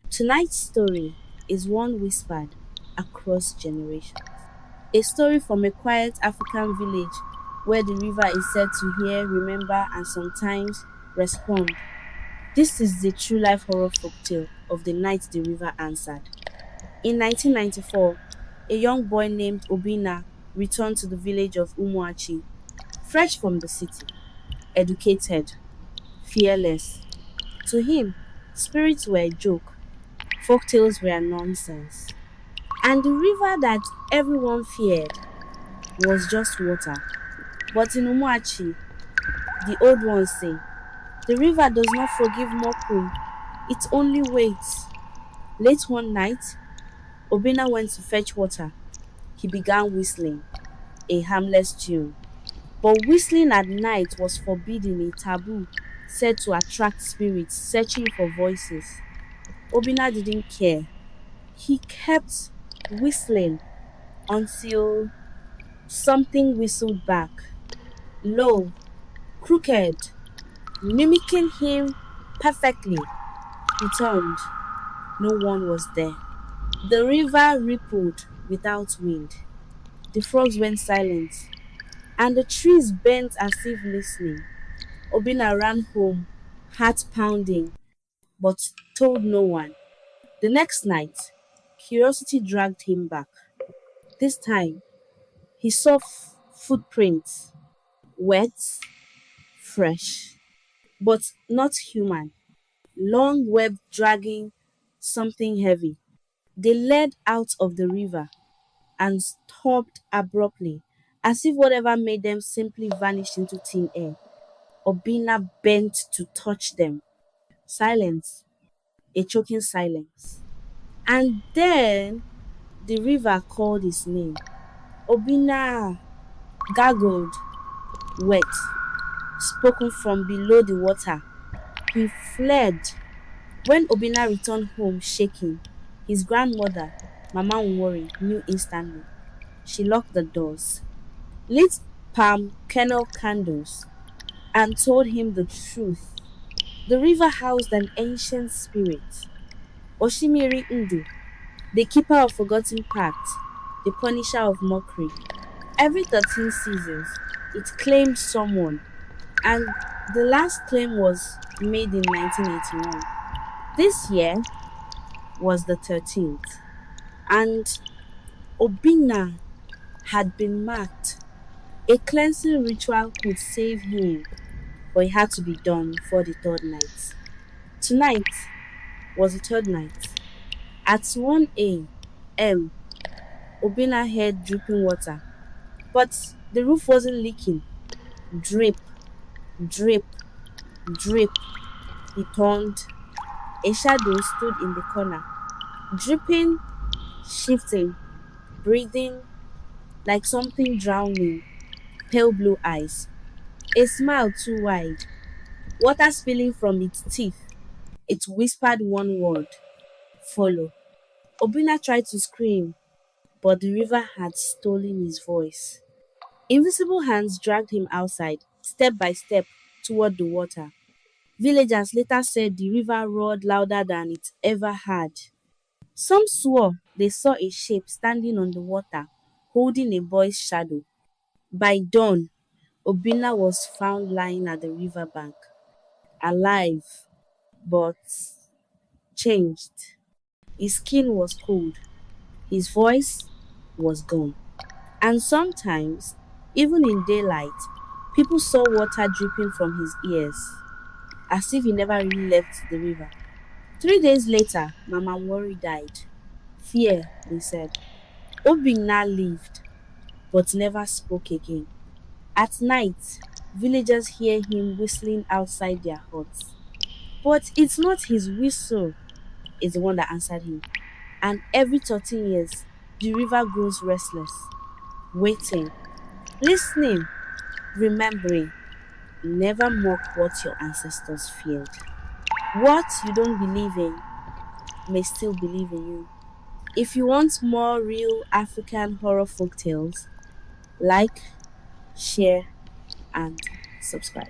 Tonight's story is one whispered across generations. A story from a quiet African village where the river is said to hear, remember, and sometimes respond. This is the true life horror folktale of the night the river answered. In 1994, a young boy named Obinna returned to the village of Umuachi, fresh from the city, educated, fearless. To him, spirits were a joke, folktales were nonsense. And the river that everyone feared was just water. But in Umuachi, the old ones say, the river does not forgive mockery, it only waits. Late one night, Obinna went to fetch water. He began whistling, a harmless tune. But whistling at night was forbidden, a taboo said to attract spirits searching for voices. Obinna didn't care. He kept whistling until something whistled back, low, crooked, mimicking him perfectly. He turned. No one was there. The river rippled without wind. The frogs went silent, and the trees bent as if listening. Obinna ran home, heart pounding, but told no one. The next night, curiosity dragged him back. This time, he saw footprints, wet, fresh, but not human. Long web dragging something heavy. They led out of the river and stopped abruptly, as if whatever made them simply vanished into thin air. Obinna bent to touch them. Silence, a choking silence. And then the river called his name. Obinna gargled, wet, spoken from below the water. He fled. When Obinna returned home shaking, his grandmother, Mama Nwori, knew instantly. She locked the doors, lit palm kernel candles, and told him the truth. The river housed an ancient spirit, Oshimiri Ndu, the keeper of forgotten paths, the punisher of mockery. Every 13 seasons, it claimed someone, and the last claim was made in 1981. This year was the 13th, and Obinna had been marked. A cleansing ritual could save him, but it had to be done before the third night. Tonight was the third night. At 1 a.m., Obinna heard dripping water, but the roof wasn't leaking. Drip, drip, drip. He turned. A shadow stood in the corner, dripping, shifting, breathing like something drowning, pale blue eyes, a smile too wide, water spilling from its teeth. It whispered one word, follow. Obinna tried to scream, but the river had stolen his voice. Invisible hands dragged him outside, step by step, toward the water. Villagers later said the river roared louder than it ever had. Some swore they saw a shape standing on the water, holding a boy's shadow. By dawn, Obinna was found lying at the riverbank, alive but changed. His skin was cold, his voice was gone. And sometimes, even in daylight, people saw water dripping from his ears, as if he never really left the river. 3 days later, Mama Worry died. Fear, they said. Obinna lived, but never spoke again. At night, villagers hear him whistling outside their huts. But it's not his whistle, it's the one that answered him. And every 13 years, the river grows restless, waiting, listening, remembering. Never mock what your ancestors feared. What you don't believe in may still believe in you. If you want more real African horror folk tales, like, share, and subscribe.